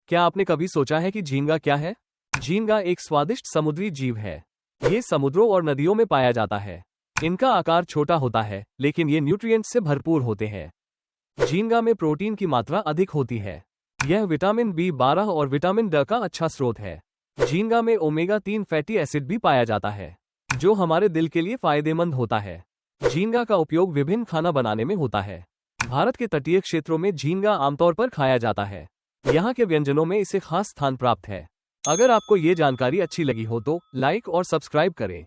क्या आपने कभी सोचा है कि झींगा क्या है? झींगा एक स्वादिष्ट समुद्री जीव है। ये समुद्रों और नदियों में पाया जाता है। इनका आकार छोटा होता है, लेकिन ये न्यूट्रिएंट्स से भरपूर होते हैं। झींगा में प्रोटीन की मात्रा अधिक होती है। यह विटामिन B12 और विटामिन ड का अच्छा स्रोत है। झींगा में ओमेगा 3 फैटी एसिड भी पाया जाता है, जो हमारे दिल के लिए फायदेमंद होता है। झींगा का उपयोग विभिन्न खाना बनाने में होता है। भारत के तटीय क्षेत्रों में झींगा आमतौर पर खाया जाता है। यहाँ के व्यंजनों में इसे खास स्थान प्राप्त है। अगर आपको ये जानकारी अच्छी लगी हो तो लाइक और सब्सक्राइब करें।